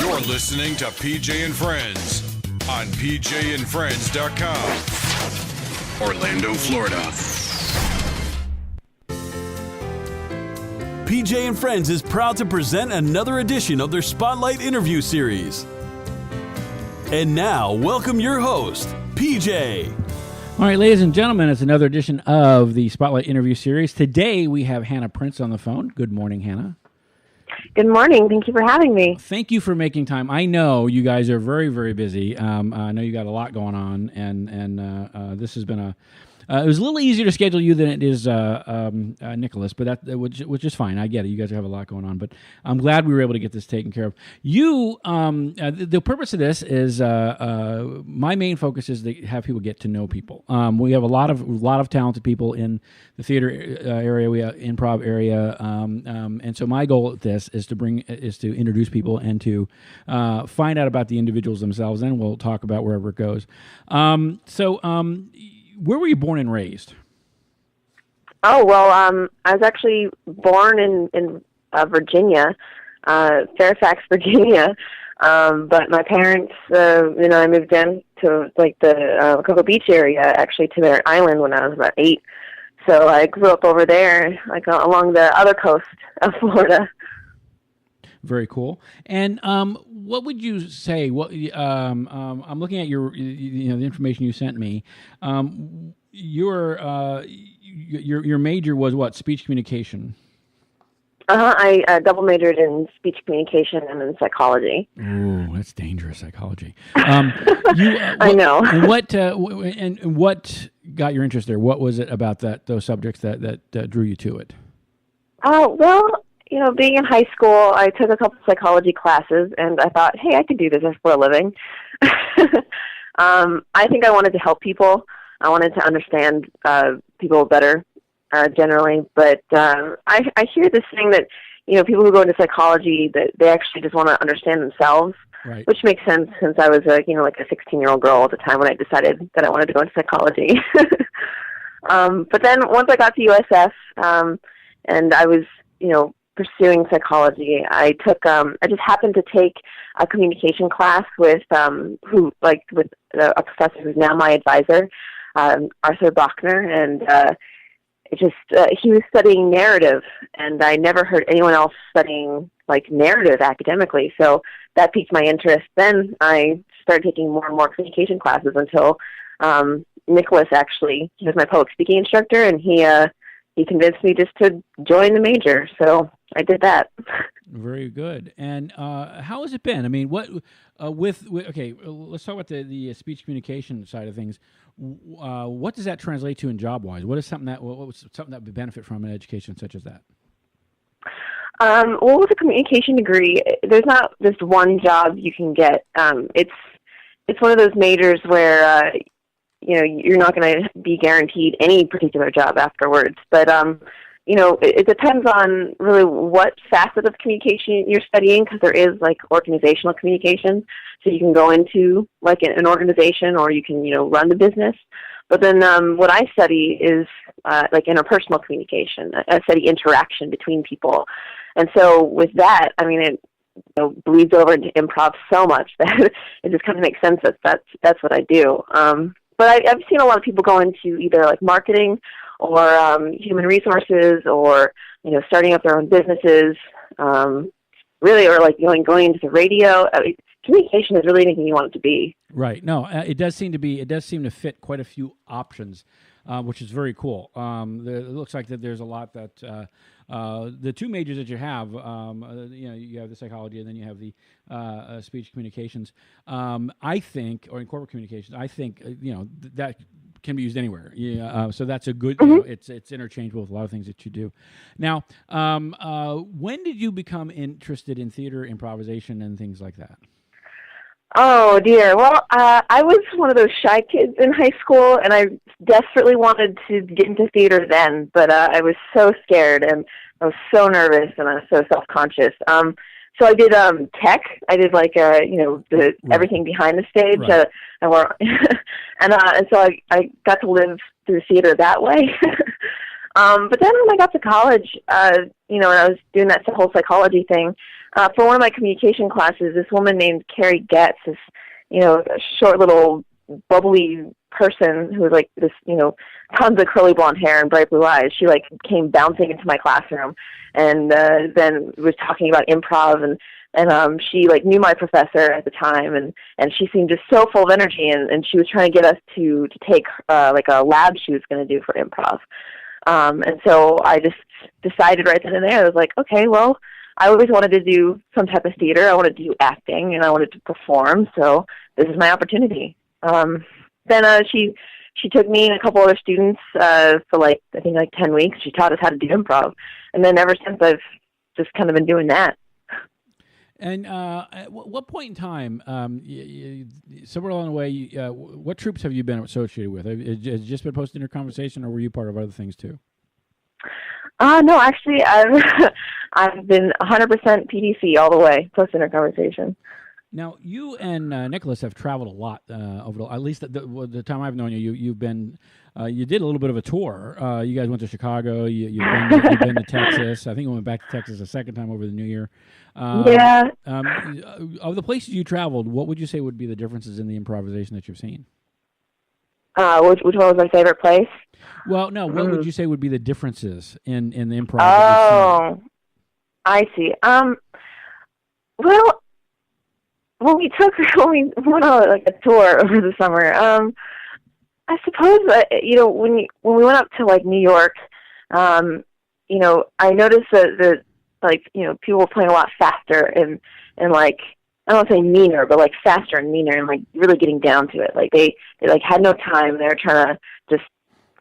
You're listening to PJ and Friends on pjandfriends.com. Orlando, Florida. PJ and Friends is proud to present another edition of their Spotlight interview series. And now, welcome your host, PJ. All right, ladies and gentlemen, it's another edition of the Spotlight interview series. Today, we have Hannah Prince on the phone. Good morning, Hannah. Good morning. Thank you for having me. Thank you for making time. I know you guys are very, very busy. I know you got a lot going on, and this has been it was a little easier to schedule you than it is Nicholas, but which is fine. I get it. You guys have a lot going on, but I'm glad we were able to get this taken care of. You, the purpose of this is my main focus is to have people get to know people. We have a lot of talented people in the theater area, we have improv area, and so my goal at this is to introduce people and to find out about the individuals themselves. Then we'll talk about wherever it goes. Where were you born and raised? Oh, well, I was actually born in Virginia, Fairfax, Virginia. But my parents, I moved in to the Cocoa Beach area, actually to their island when I was about 8. So I grew up over there, along the other coast of Florida. Very cool. And what would you say? I'm looking at your, the information you sent me. Your major was what? Speech communication. I double majored in speech communication and in psychology. Ooh, that's dangerous, psychology. I know. And what got your interest there? What was it about those subjects that drew you to it? Well, being in high school, I took a couple psychology classes, and I thought, hey, I could do this for a living. I think I wanted to help people. I wanted to understand people better, generally. But I hear this thing that, people who go into psychology, that they actually just want to understand themselves, right. Which makes sense since I was, a 16-year-old girl at the time when I decided that I wanted to go into psychology. But then once I got to USF, and I was, pursuing psychology, I just happened to take a communication class with a professor who's now my advisor, Arthur Bachner, and he was studying narrative, and I never heard anyone else studying narrative academically, so that piqued my interest. Then I started taking more and more communication classes until Nicholas, actually, he was my public speaking instructor, and he convinced me just to join the major, so I did that. Very good. And how has it been? I mean, let's talk about the speech communication side of things. What does that translate to in job-wise? What was something that would benefit from an education such as that? Well, with a communication degree, there's not just one job you can get. It's one of those majors where you're not going to be guaranteed any particular job afterwards. But, it depends on really what facet of communication you're studying, because there is organizational communication. So you can go into an organization, or you can, run the business. But then what I study is interpersonal communication. I study interaction between people. And so with that, it bleeds over into improv so much that it just kind of makes sense that that's what I do. But I've seen a lot of people go into either marketing or human resources, or starting up their own businesses, really, or going into the radio. Communication is really anything you want it to be. Right. No, it does seem to fit quite a few options, which is very cool. It looks like that there's a lot that the two majors that you have, you have the psychology and then you have the speech communications. I think, or in corporate communications, I think that can be used anywhere. So that's a good. It's interchangeable with a lot of things that you do. Now, when did you become interested in theater, improvisation, and things like that? Oh, dear. Well, I was one of those shy kids in high school, and I desperately wanted to get into theater then, but I was so scared, and I was so nervous, and I was so self-conscious. So I did tech. I did everything behind the stage. Right. And so I got to live through theater that way. But then when I got to college, and I was doing that whole psychology thing, for one of my communication classes, this woman named Carrie Getz, this, a short little bubbly person who was like this, tons of curly blonde hair and bright blue eyes. She like came bouncing into my classroom and then was talking about improv and she like knew my professor at the time and she seemed just so full of energy and she was trying to get us to take like a lab she was going to do for improv. And so I just decided right then and there, I was like, okay, well, I always wanted to do some type of theater. I wanted to do acting and I wanted to perform. So this is my opportunity. Then she took me and a couple other students for like, I think like 10 weeks. She taught us how to do improv. And then ever since I've just kind of been doing that. And at what point in time, somewhere along the way, what troops have you been associated with? Has it just been post-dinner conversation, or were you part of other things too? No, actually, I've been 100% PDC all the way, post-dinner conversation. Now, you and Nicholas have traveled a lot over at least the time I've known you. You've been, you did a little bit of a tour. You guys went to Chicago. You've been to Texas. I think you went back to Texas a second time over the New Year. Yeah. Of the places you traveled, what would you say would be the differences in the improvisation that you've seen? Which one was my favorite place? Well, no. What would you say would be the differences in the improv? Oh, I see. Well, when we went on like a tour over the summer, I suppose when we went up to like New York, I noticed that like people were playing a lot faster and like I don't want to say meaner, but like faster and meaner and like really getting down to it. Like they like had no time. They were trying to just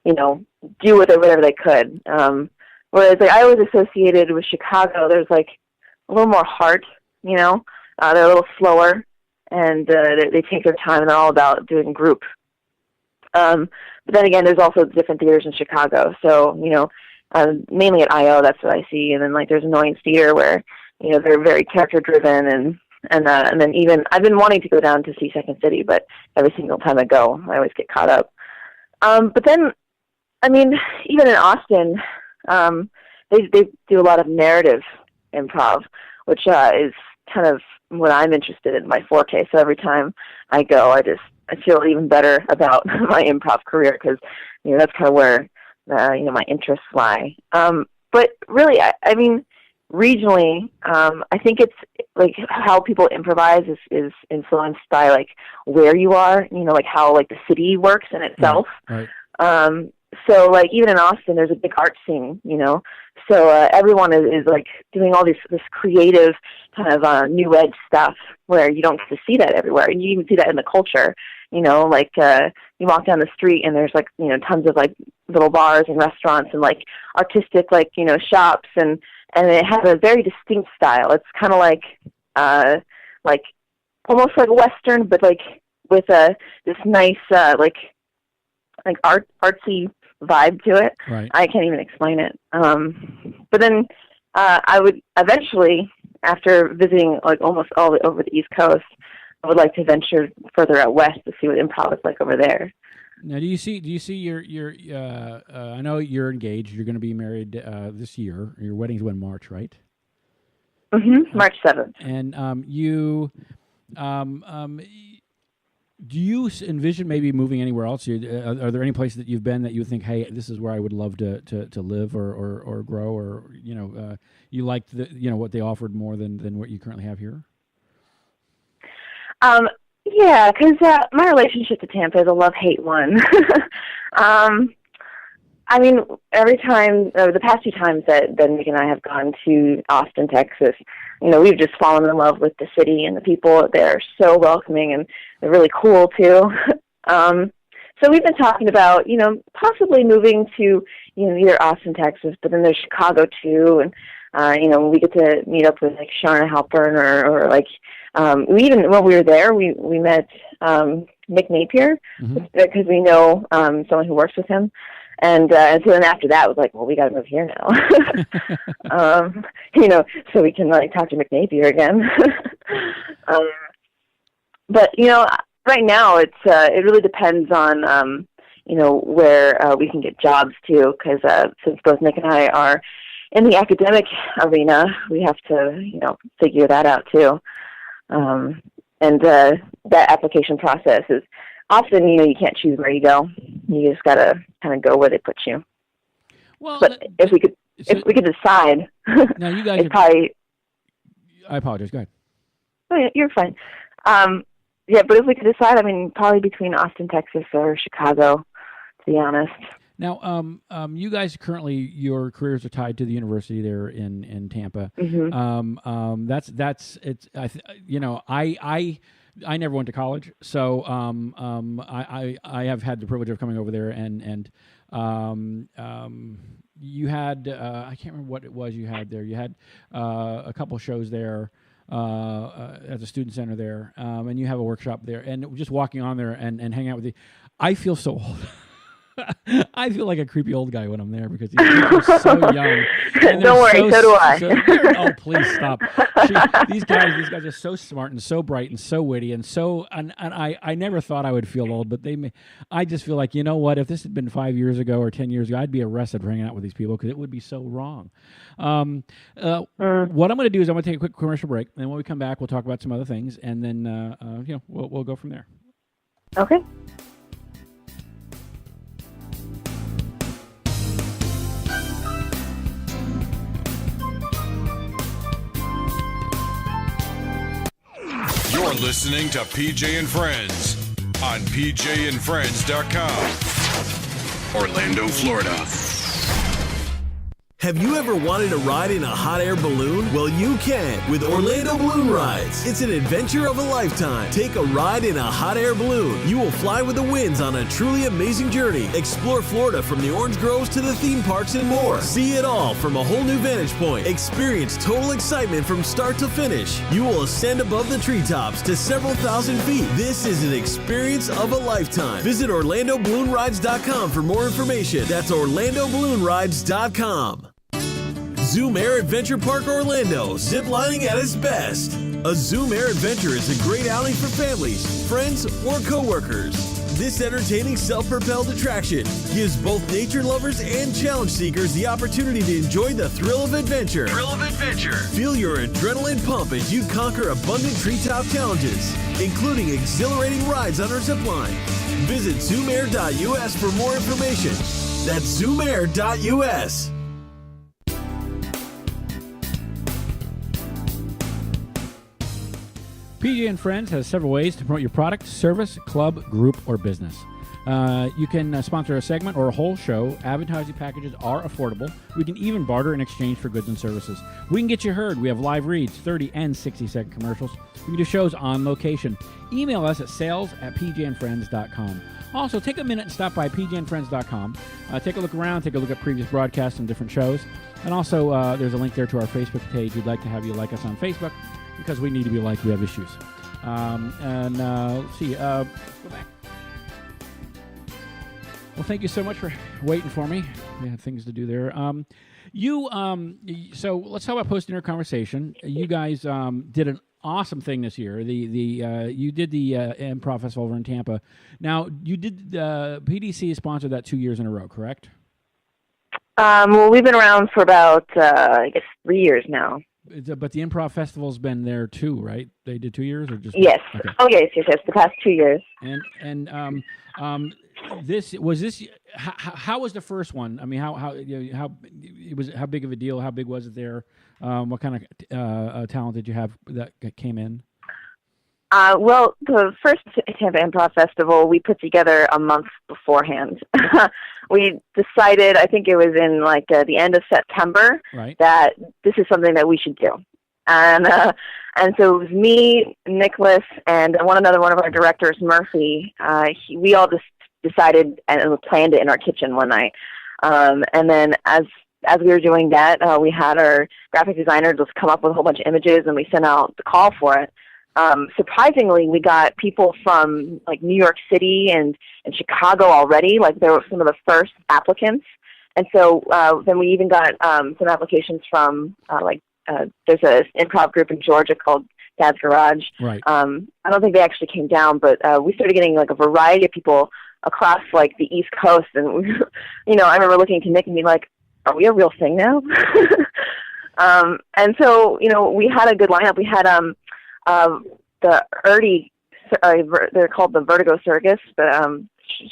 do whatever they could. Whereas like I always associated with Chicago, there's like a little more heart. They're a little slower, and they take their time, and they're all about doing group. But then again, there's also different theaters in Chicago. So, mainly at I.O., that's what I see. And then, like, there's Annoyance Theater where, they're very character-driven. And then even, I've been wanting to go down to see Second City, but every single time I go, I always get caught up. But then, I mean, even in Austin, they do a lot of narrative improv, which is kind of what I'm interested in, my forte. So every time I go, I feel even better about my improv career because, that's kind of where, my interests lie. But really, I mean, regionally, I think it's like how people improvise is influenced by like where you are, like how like the city works in itself. Right. So like even in Austin, there's a big art scene, So everyone is like doing all this creative kind of new age stuff where you don't get to see that everywhere, and you even see that in the culture. Like you walk down the street and there's like tons of like little bars and restaurants and like artistic like shops and it has a very distinct style. It's kind of like almost like Western, but like with this nice like artsy vibe to it. Right. I can't even explain it. But then I would eventually, after visiting like almost all over the East Coast, I would like to venture further out west to see what improv is like over there. Now, do you see your I know you're engaged. You're going to be married this year. Your wedding's in March, right? Mm-hmm. March 7th. And do you envision maybe moving anywhere else? Are there any places that you've been that you think, hey, this is where I would love to live or grow, or you liked what they offered more than what you currently have here? Yeah, because my relationship to Tampa is a love-hate one. I mean, every time, the past few times that Nick and I have gone to Austin, Texas, we've just fallen in love with the city and the people there are so welcoming and they're really cool too. So we've been talking about, possibly moving to, either Austin, Texas, but then there's Chicago too. And, we get to meet up with like Sharna Halpern or like, we even, when we were there, we met Nick Napier because we know someone who works with him. And so then after that, it was like, well, we got to move here now, so we can like talk to Nick Napier again. But right now it really depends on where we can get jobs too, because since both Nick and I are in the academic arena, we have to, figure that out too. And that application process is often, you can't choose where you go. You just got to kind of go where they put you. Well, but if we could decide, now you guys it's probably. I apologize. Go ahead. Oh, yeah, you're fine. Yeah, but if we could decide, probably between Austin, Texas, or Chicago, to be honest. Now, you guys currently, your careers are tied to the university there in Tampa. Mm-hmm. That's it's. I never went to college, so I have had the privilege of coming over there, and you had I can't remember what it was you had there. You had a couple shows there at the student center there, and you have a workshop there, and just walking on there and hanging out with you, I feel so old. I feel like a creepy old guy when I'm there because these people are so young. Don't worry, so do I. Oh, please stop. These guys are so smart and so bright and so witty and so. And I never thought I would feel old, but I just feel like, you know what? If this had been 5 years ago or 10 years ago, I'd be arrested for hanging out with these people because it would be so wrong. What I'm going to do is I'm going to take a quick commercial break, and when we come back, we'll talk about some other things, and then we'll go from there. Okay. You're listening to PJ and Friends on pjandfriends.com. Orlando, Florida. Have you ever wanted to ride in a hot air balloon? Well, you can with Orlando Balloon Rides. It's an adventure of a lifetime. Take a ride in a hot air balloon. You will fly with the winds on a truly amazing journey. Explore Florida from the orange groves to the theme parks and more. See it all from a whole new vantage point. Experience total excitement from start to finish. You will ascend above the treetops to several thousand feet. This is an experience of a lifetime. Visit OrlandoBalloonRides.com for more information. That's OrlandoBalloonRides.com. Zoom Air Adventure Park Orlando, ziplining at its best. A Zoom Air Adventure is a great outing for families, friends, or coworkers. This entertaining self-propelled attraction gives both nature lovers and challenge seekers the opportunity to enjoy the thrill of adventure. Feel your adrenaline pump as you conquer abundant treetop challenges, including exhilarating rides on our zipline. Visit zoomair.us for more information. That's zoomair.us. PJ and Friends has several ways to promote your product, service, club, group, or business. You can sponsor a segment or a whole show. Advertising packages are affordable. We can even barter in exchange for goods and services. We can get you heard. We have live reads, 30 and 60-second commercials. We can do shows on location. Email us at sales@pjandfriends.com. Also, take a minute and stop by pjandfriends.com. Take a look around, take a look at previous broadcasts and different shows. And also, there's a link there to our Facebook page. We'd like to have you like us on Facebook, because we need to be liked. We have issues. Let's see. Go back. Well, thank you so much for waiting for me. We have things to do there. So let's talk about post-dinner conversation. You guys did an awesome thing this year. You did the Improv Festival over in Tampa. Now, you did PDC sponsored that 2 years in a row, correct? Well, we've been around for about 3 years now. But the Improv Festival's been there too, right? They did 2 years, or just yes? Okay. Oh, yes. The past 2 years. And how was the first one? I mean, how big of a deal? How big was it there? What kind of talent did you have that came in? Well, the first Tampa Improv Festival we put together a month beforehand. We decided, I think it was in the end of September, right, that this is something that we should do. And so it was me, Nicholas, and one of our directors, Murphy. We all just decided and planned it in our kitchen one night. And then as we were doing that, we had our graphic designer just come up with a whole bunch of images, and we sent out the call for it. Surprisingly, we got people from New York City and Chicago already. They were some of the first applicants. And so then we even got some applications from there's an improv group in Georgia called Dad's Garage. Right. I don't think they actually came down, but we started getting a variety of people across the East Coast. And I remember looking to Nick and being like, are we a real thing now? And so, we had a good lineup. We had the Ertie, they're called the Vertigo Circus, but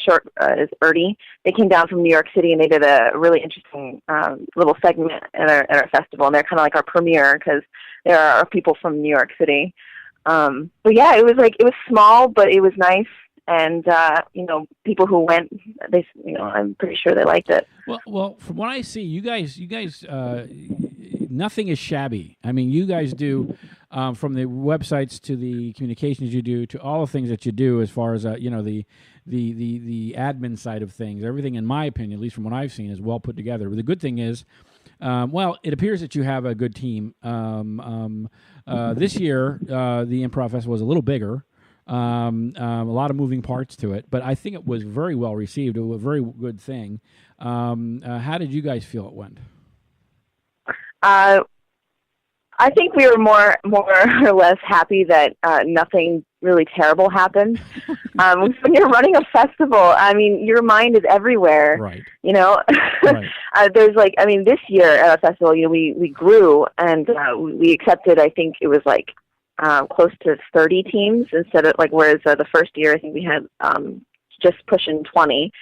short is Ertie. They came down from New York City, and they did a really interesting little segment at our festival, and they're kind of like our premiere because there are people from New York City. But yeah, it was small, but it was nice. And, people who went, I'm pretty sure they liked it. Well, from what I see, you guys, nothing is shabby. I mean, you guys do, from the websites to the communications you do to all the things that you do as far as, the admin side of things. Everything, in my opinion, at least from what I've seen, is well put together. But the good thing is, it appears that you have a good team. This year, the Improv Festival was a little bigger. A lot of moving parts to it, but I think it was very well received. It was a very good thing. How did you guys feel it went? I think we were more or less happy that nothing really terrible happened. When you're running a festival, I mean, your mind is everywhere. Right. Right. There's this year at a festival, we grew and we accepted. I think it was close to 30 teams instead of whereas the first year I think we had just pushing 20,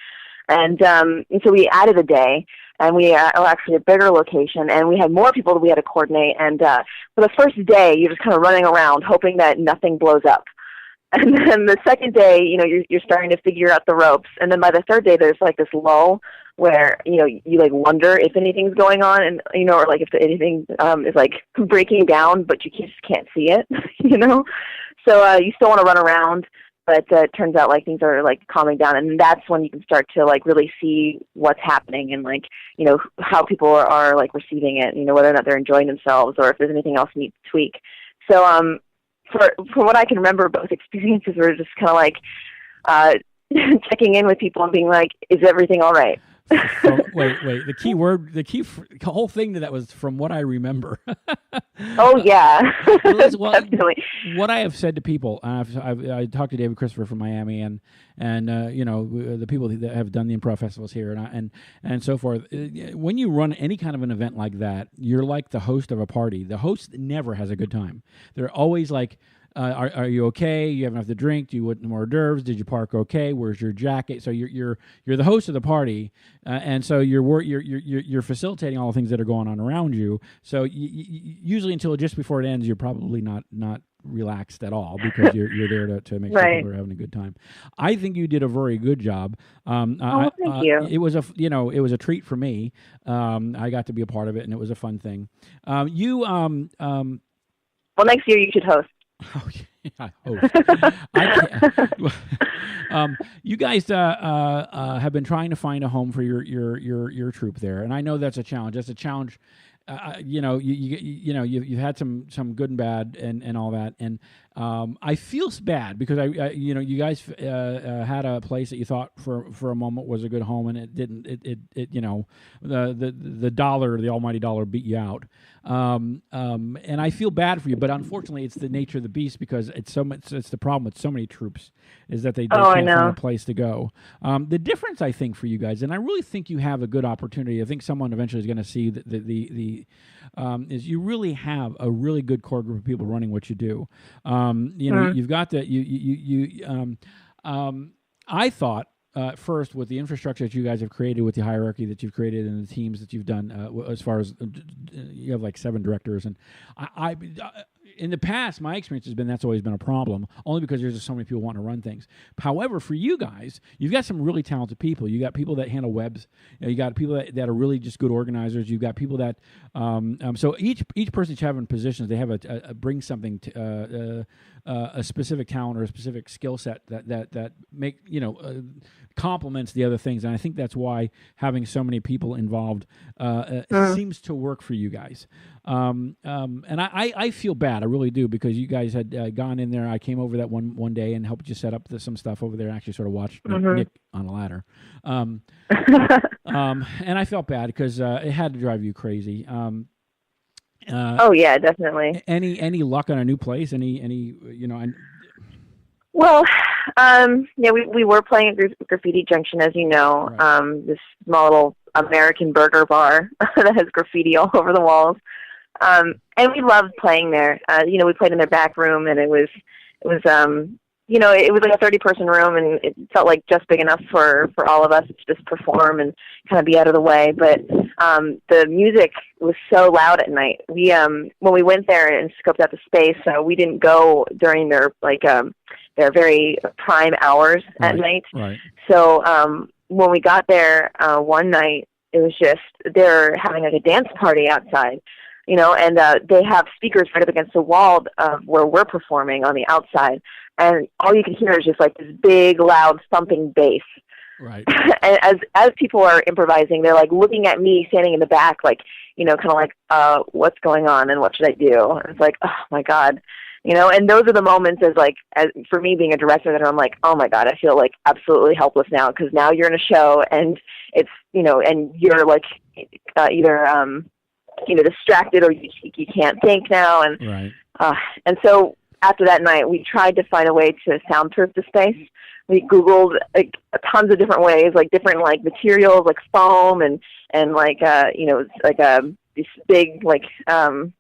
and so we added a day, and we are actually a bigger location, and we had more people that we had to coordinate, and for the first day you're just kind of running around hoping that nothing blows up, and then the second day you're starting to figure out the ropes, and then by the third day there's this lull where you wonder if anything's going on, and or if anything is breaking down, but you just can't see it. So you still want to run around, but it turns out things are calming down, and that's when you can start to really see what's happening and how people are receiving it, whether or not they're enjoying themselves or if there's anything else you need to tweak. So from what I can remember, both experiences were just kind of checking in with people and being is everything all right? Oh, wait. The whole thing that was from what I remember. Oh yeah, well, definitely. What I have said to people, I talked to David Christopher from Miami, and the people that have done the improv festivals here, and so forth. When you run any kind of an event like that, you're like the host of a party. The host never has a good time. They're always are you okay? You have enough to drink? Do you want more hors d'oeuvres? Did you park okay? Where's your jacket? So you're the host of the party, and so you're facilitating all the things that are going on around you. So usually until just before it ends, you're probably not relaxed at all because you're there to make sure right. people are having a good time. I think you did a very good job. Thank you. It was a treat for me. I got to be a part of it, and it was a fun thing. Well, next year you should host. Oh yeah, you guys have been trying to find a home for your troupe there, and I know that's a challenge. That's a challenge. You've had some good and bad and all that, and I feel bad because you guys had a place that you thought for a moment was a good home, and it didn't. The dollar, the almighty dollar, beat you out. And I feel bad for you, but unfortunately, it's the nature of the beast because it's the problem with so many troops is that they can't find a place to go. The difference, I think, for you guys, and I really think you have a good opportunity. I think someone eventually is going to see is you really have a really good core group of people running what you do. You've got that. I thought. First, with the infrastructure that you guys have created, with the hierarchy that you've created, and the teams that you've done, as far as you have 7 directors, and I in the past, my experience has been that's always been a problem, only because there's just so many people wanting to run things. However, for you guys, you've got some really talented people. You got people that handle webs. You got people that are really just good organizers. You've got people that so each person that you have in positions, they have a bring something to a specific talent or a specific skill set that make complements the other things, and I think that's why having so many people involved seems to work for you guys. And I feel bad, I really do, because you guys had gone in there. I came over that one day and helped you set up some stuff over there. And actually, sort of watched Nick on a ladder, and I felt bad because it had to drive you crazy. Oh yeah, definitely. Any luck on a new place? Well, we were playing at Graffiti Junction, as you know, right. this small little American burger bar that has graffiti all over the walls. And we loved playing there. We played in their back room, and it was it was like a 30-person room, and it felt like just big enough for all of us to just perform and kind of be out of the way. But the music was so loud at night. We when we went there and scoped out the space, we didn't go during their very prime hours at night. Right. So when we got there one night, it was just they're having like a dance party outside. And they have speakers right up against the wall where we're performing on the outside. And all you can hear is just like this big, loud, thumping bass. Right. And as people are improvising, they're like looking at me standing in the back, like, kind of like, what's going on and what should I do? And it's like, oh my God. And those are the moments as for me being a director that I'm like, oh my God, I feel like absolutely helpless now, because now you're in a show and it's, and you're like either, distracted or you can't think now. And, right. And so after that night, we tried to find a way to soundproof the space. We Googled tons of different ways, like different materials, like foam and this big, kind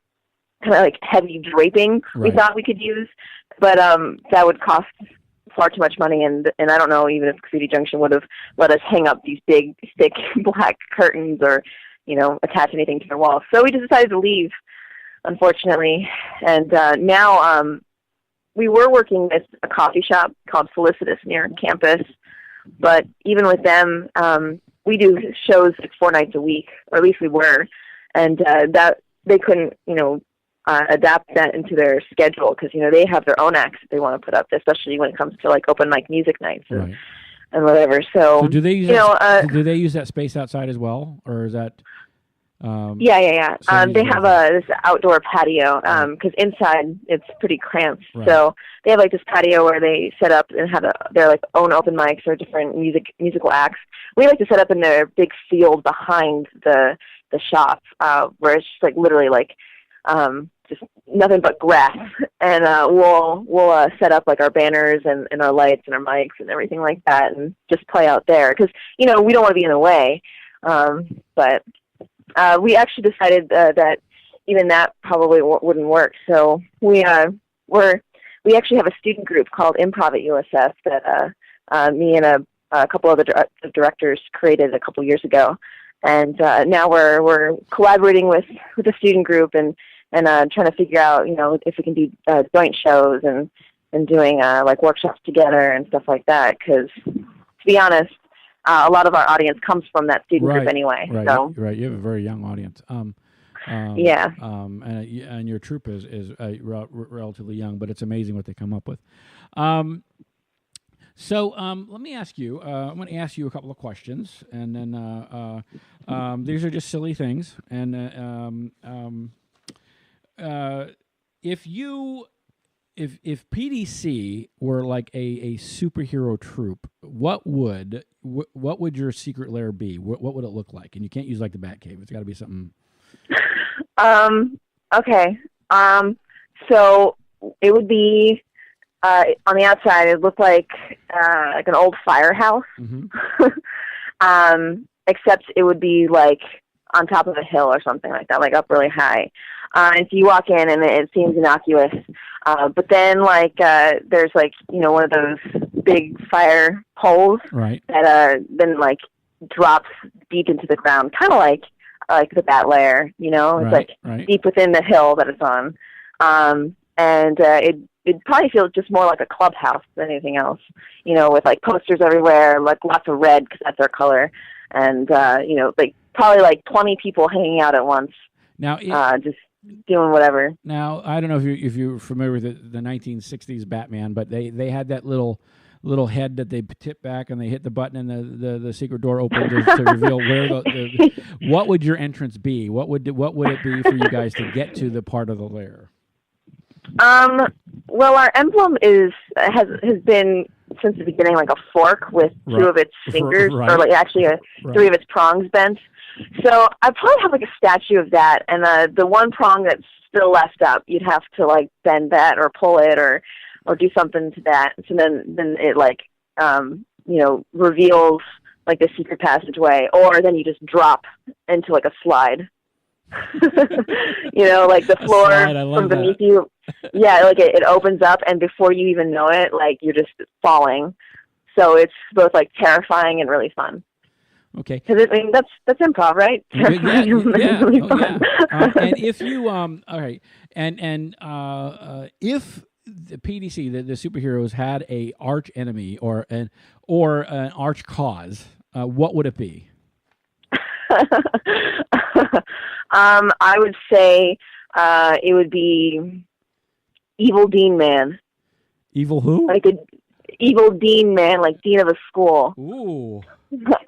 of like heavy draping we thought we could use. But that would cost far too much money, and I don't know even if Graffiti Junction would have let us hang up these big, thick black curtains or attach anything to their walls. So we just decided to leave, unfortunately. And now we were working with a coffee shop called Felicitous near campus, but even with them, we do shows 4 nights a week, or at least we were, and that they couldn't, adapt that into their schedule because, they have their own acts that they want to put up, especially when it comes to open mic music nights and whatever. So do they use do they use that space outside as well, or is that? Yeah. They have this outdoor patio because inside it's pretty cramped. Right. So they have this patio where they set up and have their own open mics or different musical acts. We like to set up in their big field behind the shop where it's just literally just nothing but grass, and we'll set up our banners and our lights and our mics and everything like that, and just play out there because we don't want to be in the way. But we actually decided that even that probably wouldn't work. So we actually have a student group called Improv at USF that me and a couple other directors created a couple years ago, and now we're collaborating with the student group and trying to figure out if we can do joint shows and doing workshops together and stuff like that. Because to be honest, a lot of our audience comes from that student group anyway. Right, so. Right. You have a very young audience. Yeah. And your troupe is relatively young, but it's amazing what they come up with. So let me ask you. I'm going to ask you a couple of questions, and then these are just silly things. And if PDC were like a superhero troupe, what would your secret lair be? What would it look like? And you can't use the Batcave. It's got to be something. Okay. So it would be on the outside. It looked like an old firehouse. Mm-hmm. Except it would be on top of a hill or something like that, up really high. And so you walk in and it seems innocuous. But then there's one of those big fire poles that then drops deep into the ground, kind of like the Bat Lair, it's deep within the hill that it's on. And it'd probably feel just more like a clubhouse than anything else, with posters everywhere, lots of red because that's our color. And, probably 20 people hanging out at once. Now, just doing whatever. Now, I don't know if you're familiar with the 1960s Batman, but they had that little head that they tip back and they hit the button and the secret door opens to reveal where what would your entrance be? What would it be for you guys to get to the part of the lair? Well, our emblem has been since the beginning a fork with two of its fingers, or three of its prongs bent. So I'd probably have a statue of that, and the one prong that's still left up, you'd have to bend that or pull it or do something to that. So then it reveals like the secret passageway, or then you just drop into like a slide. Like the floor from beneath you. Yeah, like it opens up, and before you even know it, like you're just falling. So it's both like terrifying and really fun. Okay. Because that's improv, right? Yeah. Really fun. And if you all right, and if the PDC, the superheroes, had a arch enemy or an arch cause, what would it be? I would say it would be Evil Dean Man. Evil who? Like a evil dean man, like dean of a school. Ooh.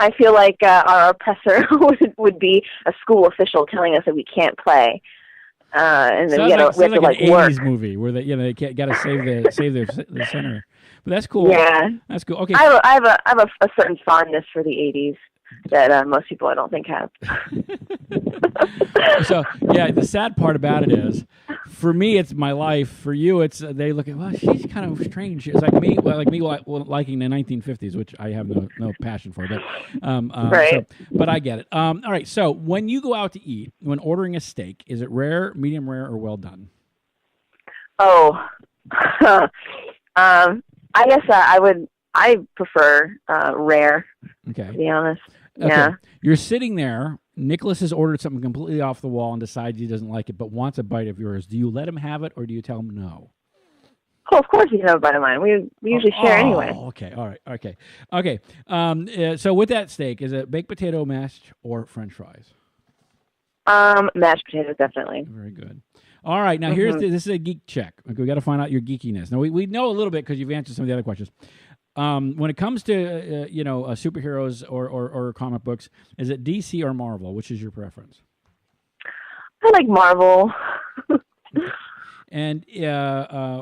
I feel like our oppressor would be a school official telling us that we can't play, and then we have to like an work. 80s movie where they got to save the center. But that's cool. Yeah, that's cool. Okay, I have a certain fondness for the 80s that most people I don't think have. So yeah, the sad part about it is, for me it's my life. For you, it's they look at, well, she's kind of strange. It's like me liking the 1950s, which I have no passion for. But right. But I get it. All right. So when you go out to eat, when ordering a steak, is it rare, medium rare, or well done? Oh, I guess I prefer rare. Okay. To be honest. Okay. Yeah. You're sitting there. Nicholas has ordered something completely off the wall and decides he doesn't like it, but wants a bite of yours. Do you let him have it, or do you tell him no? Oh, of course you can have a bite of mine. We usually share anyway. Okay. All right. Okay. So with that steak, is it baked potato, mashed, or French fries? Mashed potatoes, definitely. Very good. All right. Now this is a geek check. Okay, we got to find out your geekiness. Now we know a little bit because you've answered some of the other questions. When it comes to superheroes or comic books, is it DC or Marvel? Which is your preference? I like Marvel. And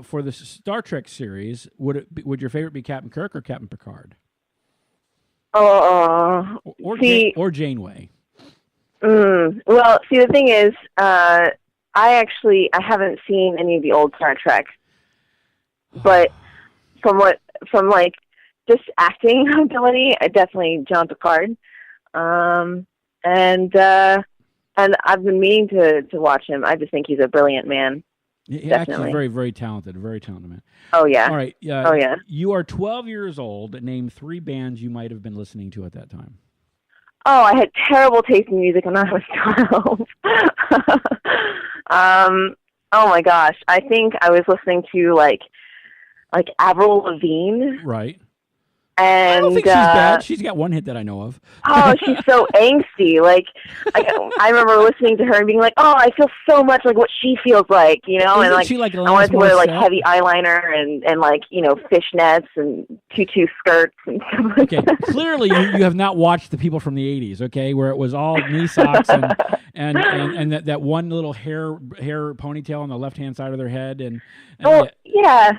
for the Star Trek series, would your favorite be Captain Kirk or Captain Picard? Or Janeway? Well, see, the thing is, I haven't seen any of the old Star Trek, but from just acting ability, I definitely John Picard. And I've been meaning to watch him. I just think he's a brilliant man. He's actually very, very talented man. Oh, yeah. All right. Oh, yeah. You are 12 years old. Name 3 bands you might have been listening to at that time. Oh, I had terrible taste in music when I was 12. Oh, my gosh. I think I was listening to, like Avril Lavigne. Right. And I don't think she's bad. She's got one hit that I know of. Oh, she's so angsty. Like, I remember listening to her and being like, "Oh, I feel so much like what she feels like," Isn't and like, she like I wanted to wear like heavy eyeliner and like fishnets and tutu skirts and stuff like that. Clearly you have not watched the people from the '80s, okay, where it was all knee socks and that one little hair ponytail on the left hand side of their head and yeah.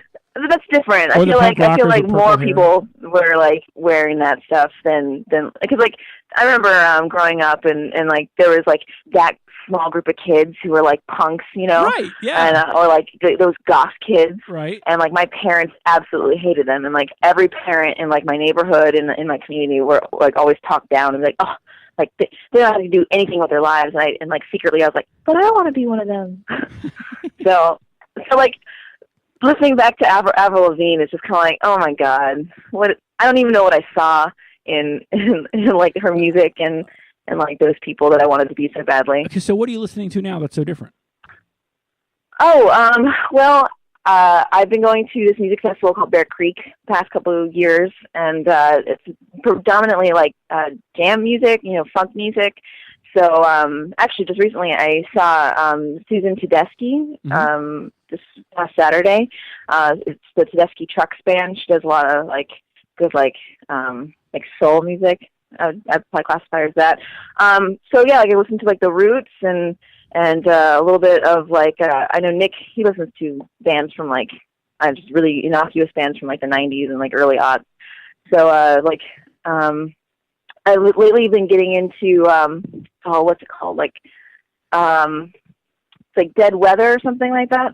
That's different. I feel like more people were like wearing that stuff than because like I remember growing up and like there was like that small group of kids who were like punks, right? Yeah, and or like those goth kids, right? And like my parents absolutely hated them, and like every parent in like my neighborhood and in my community were like always talked down and like, oh, like they don't have to do anything with their lives, and like secretly I was like, but I don't want to be one of them. so like. Listening back to Avril Lavigne, it's just kind of like, oh my God, what? I don't even know what I saw in like her music and like those people that I wanted to be so badly. Okay, so what are you listening to now that's so different? Oh, well, I've been going to this music festival called Bear Creek the past couple of years, and it's predominantly like jam music, funk music. So actually, just recently I saw Susan Tedeschi this past Saturday. It's the Tedeschi Trucks Band. She does a lot of like good like soul music. I'd probably classify her as that. So yeah, like I listen to like the Roots and a little bit of like I know Nick. He listens to bands from like just really innocuous bands from like the '90s and like early aughts. So I've lately been getting into what's it called? Like it's like Dead Weather or something like that,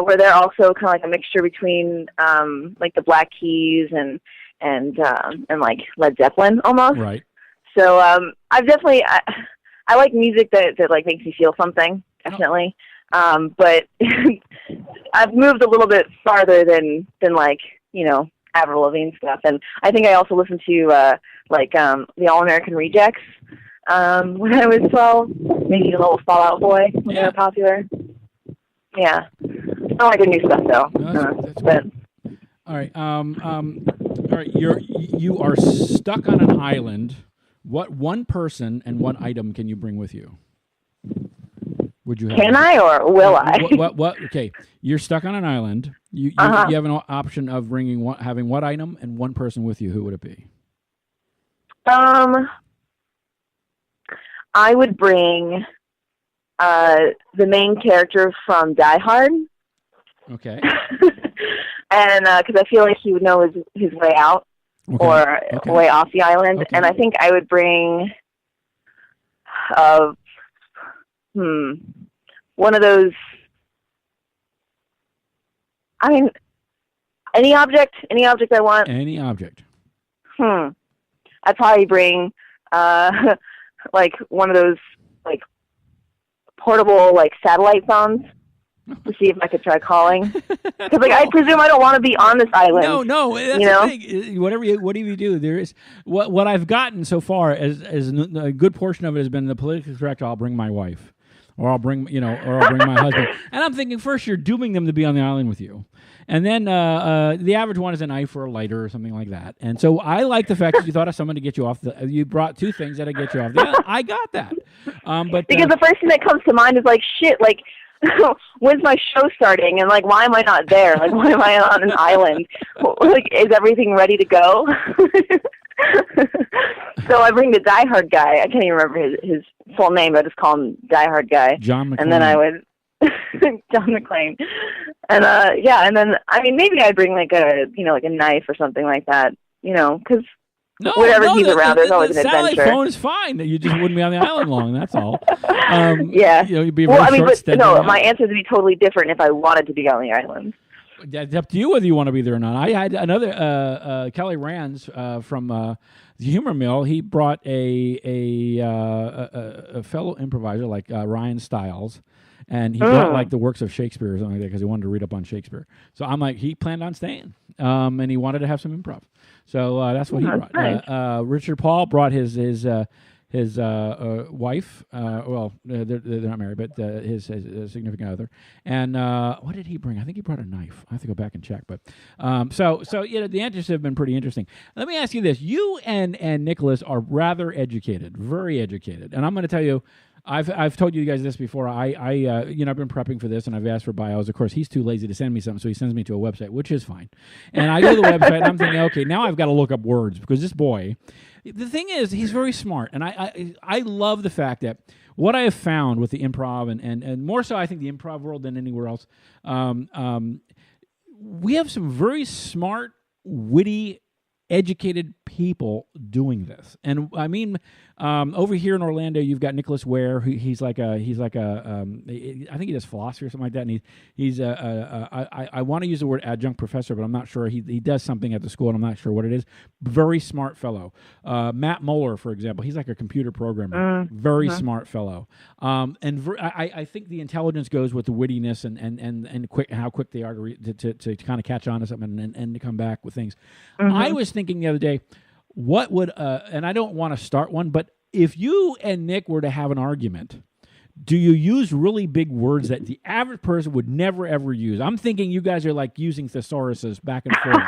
where they're also kind of like a mixture between like the Black Keys and like Led Zeppelin almost. Right. So I've definitely I like music that like makes me feel something, definitely. But I've moved a little bit farther than like, Avril Lavigne stuff. And I think I also listened to the All American Rejects when I was 12, maybe a little Fall Out Boy when they were popular. Yeah. I don't like the new stuff though. No, that's but all right. All right. You are stuck on an island. What one person and what item can you bring with you? Would you have? Can I or will I? What? Okay, you're stuck on an island. You have an option of having what item and one person with you. Who would it be? I would bring the main character from Die Hard. Okay. And because I feel like he would know his way out or way off the island. Okay. And I think I would bring one of those, I mean, any object I want. Any object. I'd probably bring like one of those like portable like satellite phones to see if I could try calling. Because like I presume I don't want to be on this island. No, that's the thing. Whatever you do, there is what I've gotten so far as a good portion of it has been the politically correct. I'll bring my wife. Or I'll bring my husband. And I'm thinking first you're dooming them to be on the island with you. And then the average one is a knife or a lighter or something like that. And so I like the fact that you thought of someone to get you off you brought two things that'll get you off the island. I got that. But because the first thing that comes to mind is like, shit, like, when's my show starting? And like, why am I not there? Like, why am I on an island? Like, is everything ready to go? So I bring the Die Hard guy. I can't even remember his full name. I just call him Die Hard guy. John McClane. And then I would John McClane. And and then I mean maybe I'd bring like a like a knife or something like that. Because whatever he's around, there's always an adventure. The phone is fine. You just wouldn't be on the island long. That's all. Yeah. You'd be my answer would be totally different if I wanted to be on the island. It's up to you whether you want to be there or not. I had another Kelly Rands from the Humor Mill. He brought a fellow improviser like Ryan Stiles, and he brought like the works of Shakespeare or something like that because he wanted to read up on Shakespeare. So I'm like, he planned on staying, and he wanted to have some improv. So that's what he brought. Nice. Richard Paul brought his wife. Well, they're not married, but his significant other. And what did he bring? I think he brought a knife. I have to go back and check. But so the answers have been pretty interesting. Let me ask you this: you and Nicholas are rather educated, very educated, and I'm going to tell you. I've told you guys this before. I've been prepping for this, and I've asked for bios. Of course, he's too lazy to send me something, so he sends me to a website, which is fine. And I go to the website, and I'm thinking, okay, now I've got to look up words because this boy. The thing is, he's very smart, and I love the fact that what I have found with the improv, and more so, I think the improv world than anywhere else. We have some very smart, witty, educated people doing this, and I mean, over here in Orlando, you've got Nicholas Ware. He's like a I think he does philosophy or something like that, and I want to use the word adjunct professor, but I'm not sure. He does something at the school, and I'm not sure what it is. Very smart fellow. Matt Moeller, for example, he's like a computer programmer. Very smart fellow. I think the intelligence goes with the wittiness and how quick they are to kind of catch on to something and to come back with things. I was thinking the other day, what would and I don't want to start one, but if you and Nick were to have an argument, do you use really big words that the average person would never ever use? I'm thinking you guys are like using thesauruses back and forth.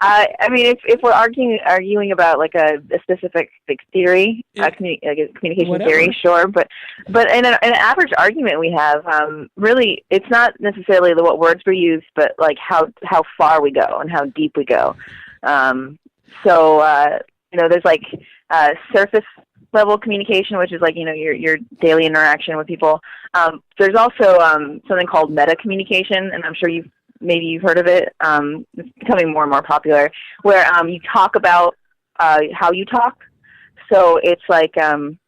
I mean, if we're arguing about like a specific theory, communication whatever. theory, sure. But in an average argument we have, really, it's not necessarily what words we use, but like how far we go and how deep we go. There's like surface level communication, which is like your daily interaction with people. There's also something called meta communication, and I'm sure maybe you've heard of it. It's becoming more and more popular, where you talk about how you talk. So it's like, and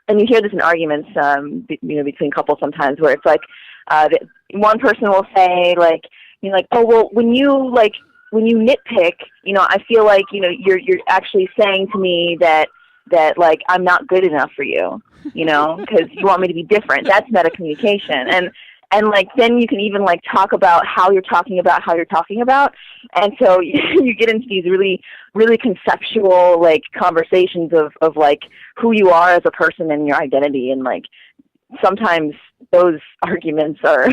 you hear this in arguments, between couples sometimes, where it's like one person will say like, You're like, oh, well, when you nitpick, I feel like, you're actually saying to me that like I'm not good enough for you, because you want me to be different. That's meta communication. And like then you can even like talk about how you're talking about, and so you get into these really, really conceptual like conversations of like who you are as a person and your identity, and like sometimes those arguments are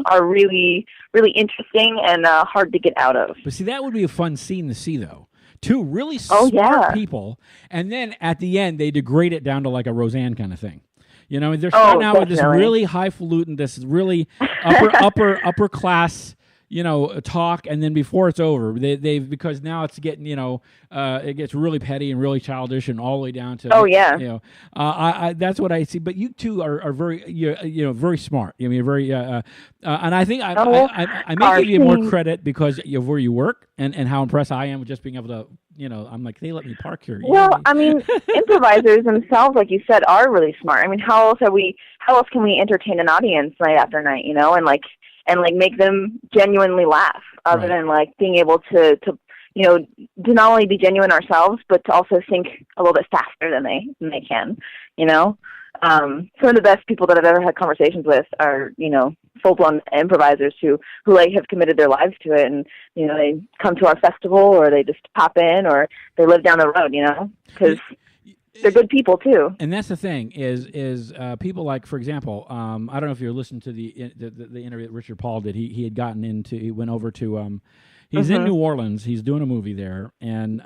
are really, really interesting and hard to get out of. But see, that would be a fun scene to see, though. Two really smart people, and then at the end they degrade it down to like a Roseanne kind of thing. They're starting out with this really highfalutin, this really upper class, talk, and then before it's over, they've because now it's getting, it gets really petty and really childish, and all the way down to I that's what I see. But you two are very very smart. I mean, very and I think I may give you more credit because of where you work and how impressed I am with just being able to. I'm like, they let me park here. Well, I mean, improvisers themselves, like you said, are really smart. I mean, how else can we entertain an audience night after night, and make them genuinely laugh, other than like being able to not only be genuine ourselves, but to also think a little bit faster than they can, Some of the best people that I've ever had conversations with are, full-blown improvisers who like have committed their lives to it, and they come to our festival, or they just pop in, or they live down the road, because they're good people too. And that's the thing is people like, for example, I don't know if you're listening to the interview that Richard Paul did. He had gotten into, he went over to, he's in New Orleans. He's doing a movie there, and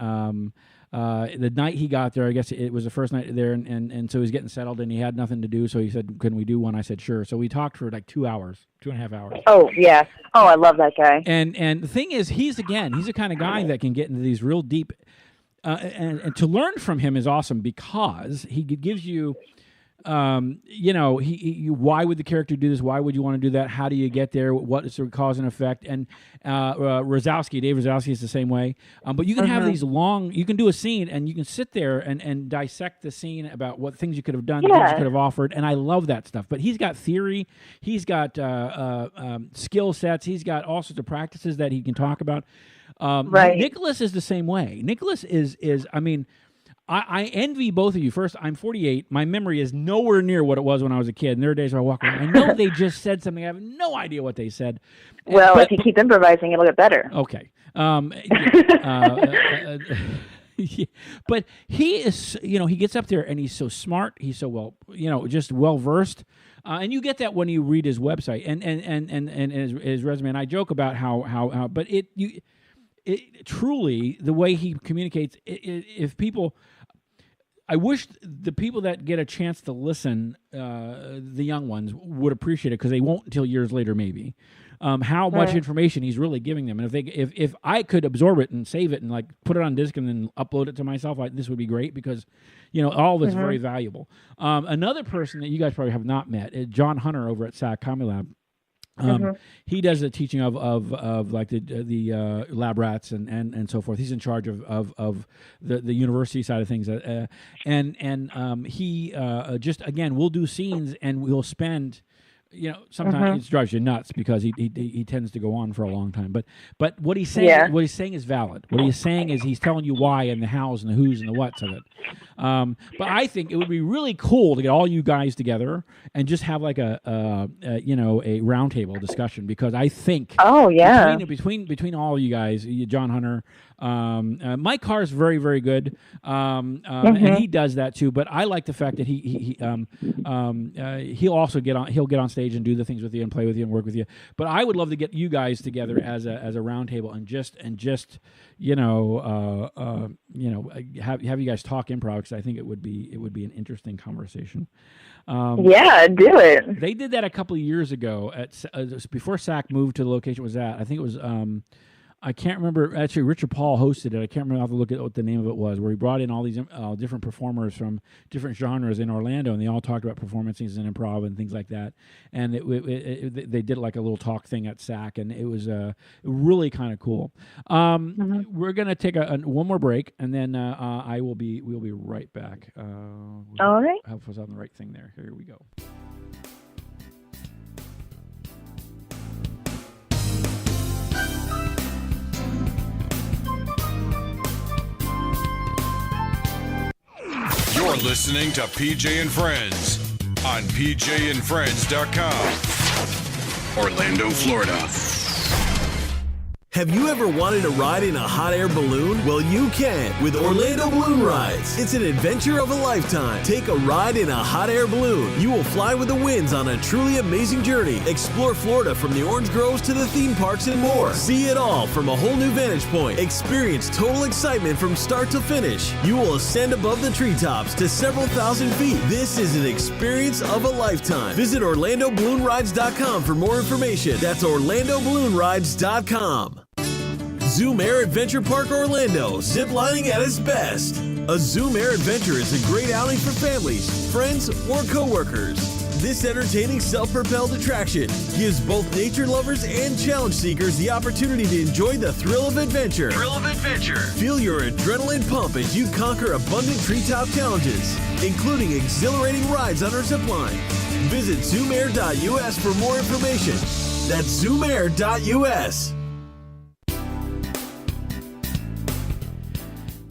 the night he got there, I guess it was the first night there, and so he's getting settled, and he had nothing to do, so he said, "Can we do one?" I said, "Sure." So we talked for like 2.5 hours. Oh yeah. Oh, I love that guy. And the thing is, he's the kind of guy that can get into these real deep. And to learn from him is awesome because he gives you, why would the character do this? Why would you want to do that? How do you get there? What is the cause and effect? And Dave Rosowski is the same way. But you can have these you can do a scene and you can sit there and dissect the scene about what things you could have done, things you could have offered. And I love that stuff. But he's got theory. He's got skill sets. He's got all sorts of practices that he can talk about. Right. Nicholas is the same way. Nicholas is I mean, I envy both of you. First, I'm 48. My memory is nowhere near what it was when I was a kid. And there are days where I walk around. I know they just said something. I have no idea what they said. Well, if you keep improvising, it'll get better. Okay. But he is, he gets up there and he's so smart. He's so well, just well versed. And you get that when you read his website and his resume. And I joke about how but it truly, the way he communicates, if people, I wish the people that get a chance to listen, the young ones, would appreciate it, because they won't until years later, maybe. How much information he's really giving them, and if I could absorb it and save it and like put it on disk and then upload it to myself, this would be great, because all of it's very valuable. Another person that you guys probably have not met is John Hunter over at SAC Comedy Lab. He does the teaching of like the lab rats and so forth. He's in charge of the university side of things, and he just, again, we'll do scenes and we'll spend. Sometimes it drives you nuts because he tends to go on for a long time. But what he's saying is valid. What he's saying is he's telling you why and the hows and the who's and the whats of it. But I think it would be really cool to get all you guys together and just have like a roundtable discussion, because I think between all of you guys, John Hunter, Mike Carr is very, very good, and he does that too. But I like the fact that he'll also get on stage and do the things with you and play with you and work with you. But I would love to get you guys together as a roundtable and just have you guys talk improv, because I think it would be an interesting conversation. Do it. They did that a couple of years ago before SAC moved to the location it was at. I think it was. I can't remember. Actually, Richard Paul hosted it. I can't remember. I'll have to look at what the name of it was, where he brought in all these different performers from different genres in Orlando, and they all talked about performances and improv and things like that. And they did like a little talk thing at SAC, and it was really kind of cool. We're going to take one more break, and then we'll be right back. All right. I hope I was on the right thing there. Here we go. You're listening to PJ and Friends on pjandfriends.com. Orlando, Florida. Have you ever wanted to ride in a hot air balloon? Well, you can with Orlando Balloon Rides. It's an adventure of a lifetime. Take a ride in a hot air balloon. You will fly with the winds on a truly amazing journey. Explore Florida from the orange groves to the theme parks and more. See it all from a whole new vantage point. Experience total excitement from start to finish. You will ascend above the treetops to several thousand feet. This is an experience of a lifetime. Visit OrlandoBalloonRides.com for more information. That's OrlandoBalloonRides.com. Zoom Air Adventure Park Orlando, ziplining at its best. A Zoom Air Adventure is a great outing for families, friends, or coworkers. This entertaining self-propelled attraction gives both nature lovers and challenge seekers the opportunity to enjoy the thrill of adventure. Feel your adrenaline pump as you conquer abundant treetop challenges, including exhilarating rides on our zipline. Visit zoomair.us for more information. That's zoomair.us.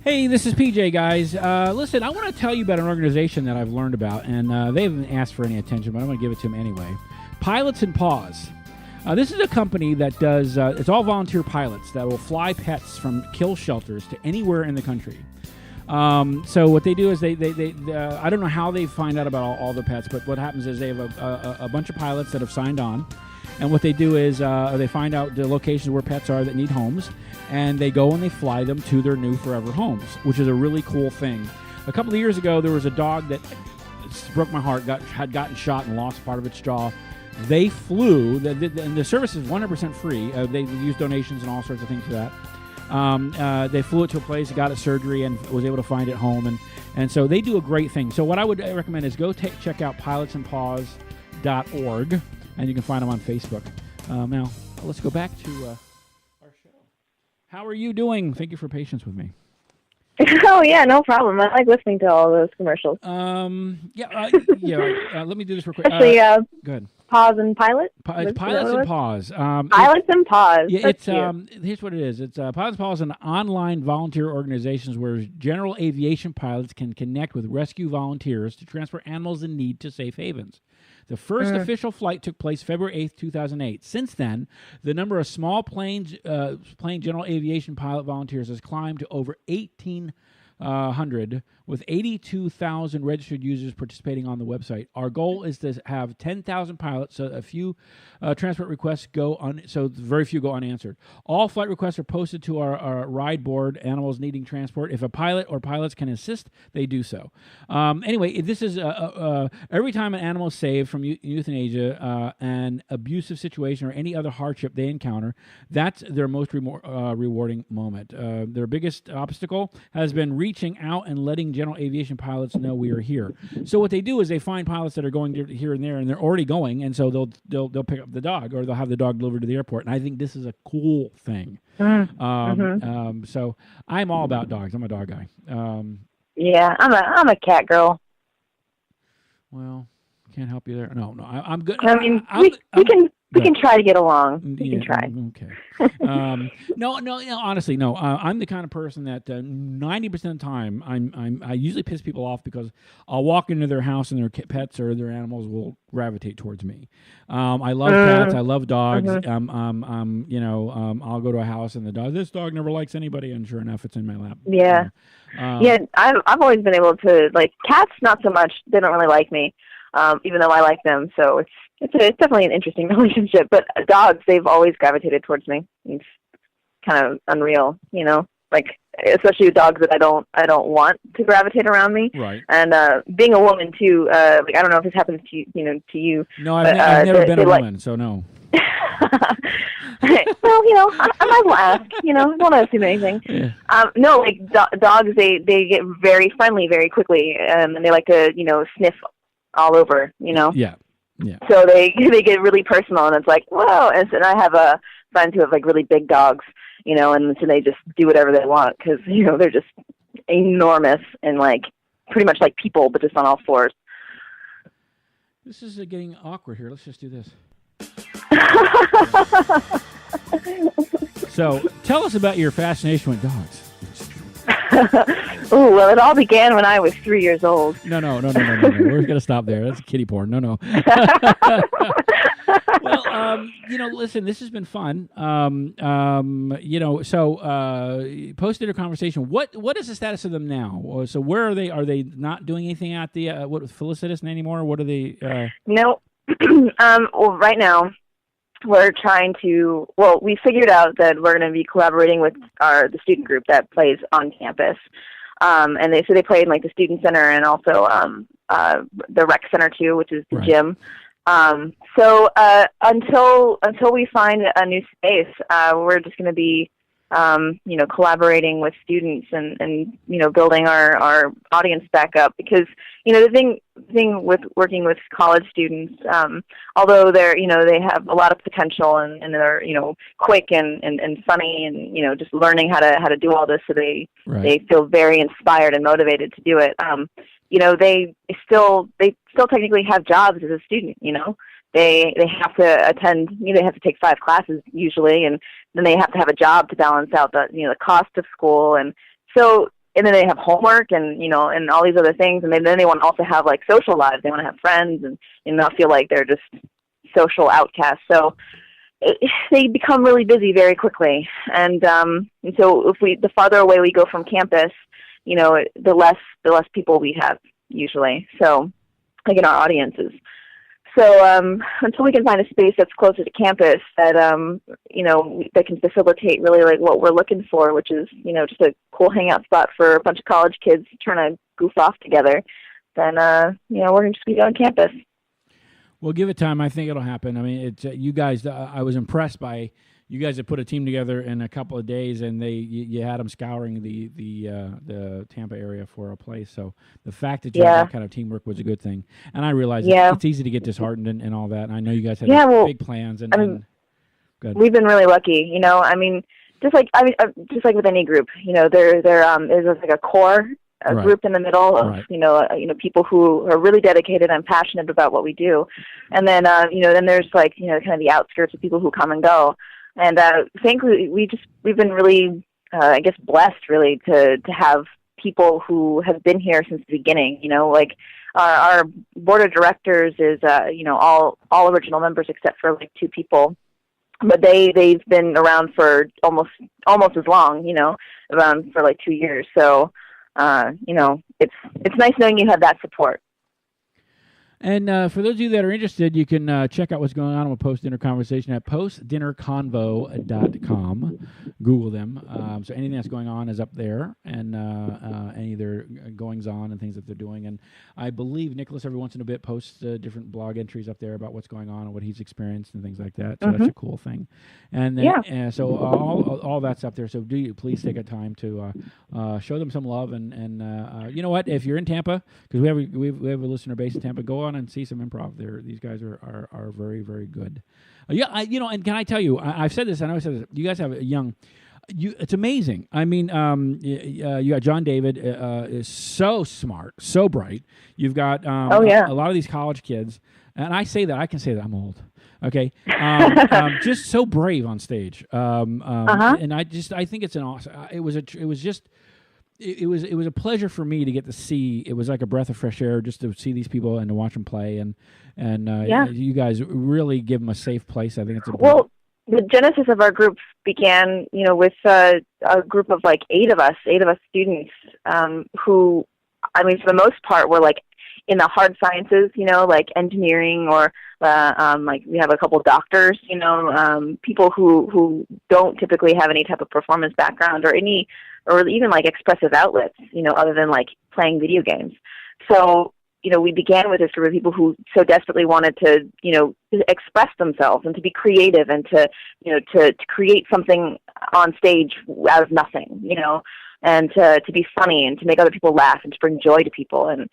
Hey, this is PJ, guys. Listen, I want to tell you about an organization that I've learned about, and they haven't asked for any attention, but I'm going to give it to them anyway. Pilots and Paws. This is a company that does, it's all volunteer pilots that will fly pets from kill shelters to anywhere in the country. So what they do is they I don't know how they find out about all the pets, but what happens is they have a bunch of pilots that have signed on. And what they do is they find out the locations where pets are that need homes, and they go and they fly them to their new forever homes, which is a really cool thing. A couple of years ago, there was a dog that broke my heart, had gotten shot and lost part of its jaw. They flew, and the service is 100% free. They use donations and all sorts of things for that. They flew it to a place, got it surgery, and was able to find it home. And so they do a great thing. So what I would recommend is go check out pilotsandpaws.org. And you can find them on Facebook. Now, let's go back to our show. How are you doing? Thank you for patience with me. Oh, yeah, no problem. I like listening to all those commercials. Let me do this real quick. Actually, go ahead. Paws and Pilot? It's Pilots and Paws. Pilots and Paws. Yeah, here's what it is. It's Pilots and Paws, an online volunteer organization where general aviation pilots can connect with rescue volunteers to transport animals in need to safe havens. The first official flight took place February 8th, 2008. Since then, the number of small plane general aviation pilot volunteers has climbed to over 1,800, with 82,000 registered users participating on the website. Our goal is to have 10,000 pilots, so a few transport requests so very few go unanswered. All flight requests are posted to our ride board, Animals Needing Transport. If a pilot or pilots can assist, they do so. Anyway, this is every time an animal is saved from euthanasia, an abusive situation, or any other hardship they encounter, that's their most rewarding moment. Their biggest obstacle has been reaching out and letting general aviation pilots know we are here. So what they do is they find pilots that are going here and there, and they're already going, and so they'll pick up the dog, or they'll have the dog delivered to the airport. And I think this is a cool thing. So I'm all about dogs. I'm a dog guy. Yeah, I'm a cat girl. Well, can't help you there. No, I'm good. I mean, we can try to get along. We can try. Okay. No. Honestly, no. I'm the kind of person that 90% of the time I usually piss people off because I'll walk into their house and their pets or their animals will gravitate towards me. I love cats. I love dogs. I'll go to a house and this dog never likes anybody, and sure enough, it's in my lap. Yeah. I've always been able to like cats. Not so much. They don't really like me, even though I like them. So it's definitely an interesting relationship, but dogs, they've always gravitated towards me. It's kind of unreal, like especially with dogs that I don't want to gravitate around me. Right. And being a woman too, I don't know if this happens to you. No, I've never been a woman, so no. Well, I might as well ask. Don't assume anything. Yeah. No, like dogs, they get very friendly very quickly, and they like to sniff all over. Yeah. Yeah. So they get really personal, and it's like, whoa. And I have friends who have like really big dogs, and so they just do whatever they want because they're just enormous and like pretty much like people, but just on all fours. This is getting awkward here. Let's just do this. So, tell us about your fascination with dogs. Ooh, well, it all began when I was 3 years old. No. We're gonna stop there. That's kiddie porn. No. Well, listen, this has been fun. Post-dinner conversation. What is the status of them now? So where are they? Are they not doing anything at the Felicitas anymore? What are they? No. Well, right now we're trying to. Well, we figured out that we're going to be collaborating with the student group that plays on campus. And they play in like the student center and also the rec center too, which is the gym. So until we find a new space, we're just going to be collaborating with students and building our audience back up, because the thing with working with college students, although they have a lot of potential and they're quick and funny and just learning how to do all this, so they feel very inspired and motivated to do it. They still technically have jobs as a student. They have to attend, they have to take 5 classes usually, and then they have to have a job to balance out the cost of school, and then they have homework and and all these other things, and then they want to also have like social lives. They want to have friends and not feel like they're just social outcasts. So they become really busy very quickly, and so the farther away we go from campus, the less people we have usually. So like in our audiences. So until we can find a space that's closer to campus that that can facilitate really like what we're looking for, which is just a cool hangout spot for a bunch of college kids trying to goof off together, then we're going to just be on campus. Well, give it time. I think it'll happen. I mean, it's you guys. I was impressed by you guys that put a team together in a couple of days, and you had them scouring the Tampa area for a place. So the fact that you had that kind of teamwork was a good thing. And I realize it's easy to get disheartened and all that. And I know you guys had big plans. And we've been really lucky. Just like with any group, there's like a core. Group in the middle of people who are really dedicated and passionate about what we do, and then then there's like kind of the outskirts of people who come and go. And thankfully, we've been really, blessed really to have people who have been here since the beginning. Like our board of directors is all original members except for like 2 people, but they've been around for almost as long. Around for like 2 years. So it's nice knowing you have that support. And for those of you that are interested, you can check out what's going on with Post-Dinner Conversation at postdinnerconvo.com. Google them. So anything that's going on is up there, and any of their goings-on and things that they're doing. And I believe Nicholas every once in a bit posts different blog entries up there about what's going on and what he's experienced and things like that. So that's a cool thing. And then, so all that's up there. So please take a time to show them some love. And you know what? If you're in Tampa, because we have a listener base in Tampa, go on and see some improv. These guys are very, very good. And can I tell you? I've said this. I know I said this. You guys have a young. It's amazing. I mean, you got John David is so smart, so bright. You've got a lot of these college kids, and I say that I can say that I'm old. Okay, just so brave on stage. And I think it's an awesome. It was a pleasure for me to get to see. It was like a breath of fresh air just to see these people and to watch them play. And you guys really give them a safe place. I think it's well. The genesis of our group began, with a group of like 8 of us students, who, I mean, for the most part, were like in the hard sciences, like engineering or like we have a couple doctors, people who don't typically have any type of performance background or even like expressive outlets, other than like playing video games. So, we began with this group of people who so desperately wanted to, express themselves and to be creative and to create something on stage out of nothing, and to be funny and to make other people laugh and to bring joy to people. And,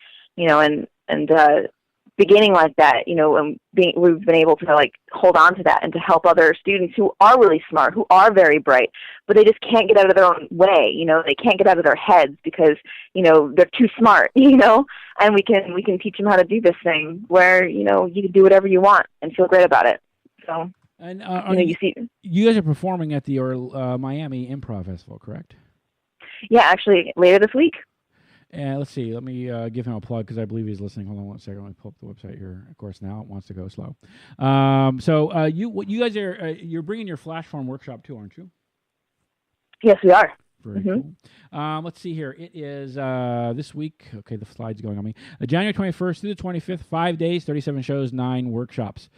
beginning like that, we've been able to like hold on to that and to help other students who are really smart, who are very bright, but they just can't get out of their own way. They can't get out of their heads because, they're too smart, and we can teach them how to do this thing where, you can do whatever you want and feel great about it. So, and you guys are performing at the Miami Improv Festival, correct? Yeah, actually, later this week. And let's see. Let me give him a plug because I believe he's listening. Hold on one second. Let me pull up the website here. Of course, now it wants to go slow. So you guys are you're bringing your Flash Farm workshop too, aren't you? Yes, we are. Very cool. Let's see here. It is this week. Okay, the slide's going on me. January 21st through the 25th, 5 days, 37 shows, 9 workshops.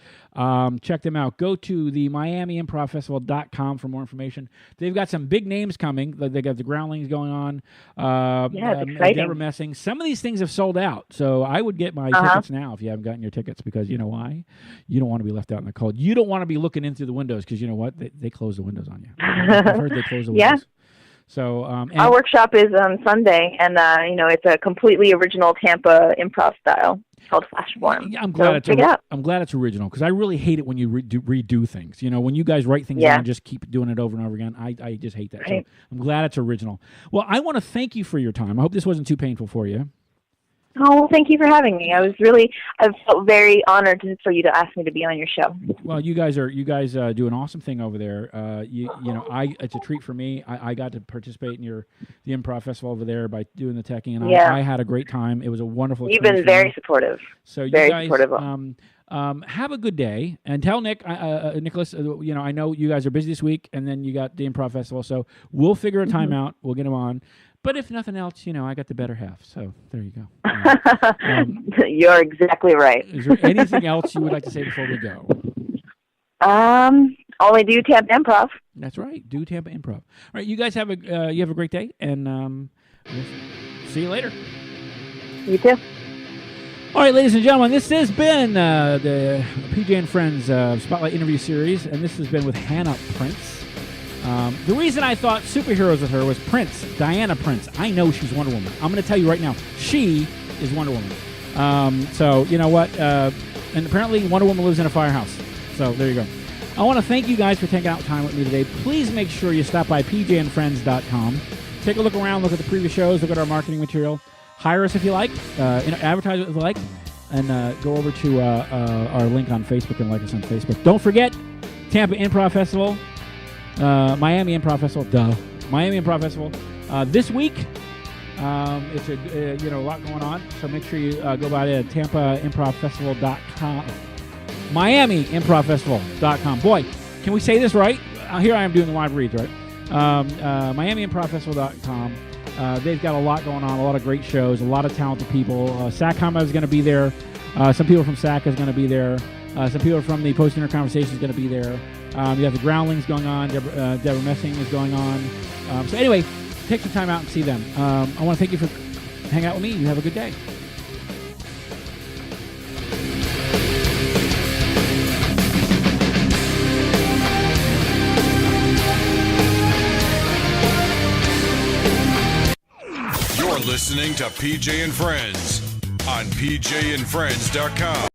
Check them out. Go to the MiamiImprovFestival.com for more information. They've got some big names coming. They got the Groundlings going on. Yeah, it's exciting. Deborah Messing. Some of these things have sold out, so I would get my tickets now if you haven't gotten your tickets, because you know why? You don't want to be left out in the cold. You don't want to be looking in through the windows, because you know what? They close the windows on you. I've heard they close the windows. Yeah. So our workshop is on Sunday, and it's a completely original Tampa improv style. It's called Flash Form. I'm glad I'm glad it's original, because I really hate it when you redo things. You know, when you guys write things down and just keep doing it over and over again. I just hate that. Right. So I'm glad it's original. Well, I want to thank you for your time. I hope this wasn't too painful for you. Oh, well, thank you for having me. I felt very honored for you to ask me to be on your show. Well, you guys do an awesome thing over there. It's a treat for me. I got to participate in the improv festival over there by doing the teching, and I had a great time. It was a wonderful experience. You've been very supportive. So you very guys, supportive. have a good day, and tell Nicholas, I know you guys are busy this week, and then you got the improv festival, so we'll figure a time out. We'll get him on. But if nothing else, I got the better half. So there you go. You're exactly right. Is there anything else you would like to say before we go? Only do Tampa Improv. That's right. Do Tampa Improv. All right. You guys have a great day, and we'll see you later. You too. All right, ladies and gentlemen, this has been the PJ and Friends Spotlight Interview Series, and this has been with Hannah Prince. The reason I thought superheroes with her was Prince, Diana Prince. I know she's Wonder Woman. I'm going to tell you right now, she is Wonder Woman. So, you know what? And apparently Wonder Woman lives in a firehouse. So, there you go. I want to thank you guys for taking out time with me today. Please make sure you stop by pjandfriends.com. Take a look around, look at the previous shows, look at our marketing material. Hire us if you like, advertise if you like, and go over to our link on Facebook and like us on Facebook. Don't forget, Tampa Improv Festival. Miami Improv Festival, Miami Improv Festival. This week, it's a lot going on, so make sure you go by to TampaImprovFestival.com, MiamiImprovFestival.com. Boy, can we say this right? Here I am doing the live reads, right? MiamiImprovFestival.com. They've got a lot going on, a lot of great shows, a lot of talented people. SACCOM is going to be there. Some people from SAC is going to be there. Some people from the Post-Dinner Conversation is going to be there. You have the Groundlings going on. Deborah Messing is going on. So anyway, take some time out and see them. I want to thank you for hanging out with me. You have a good day. You're listening to PJ and Friends on pjandfriends.com.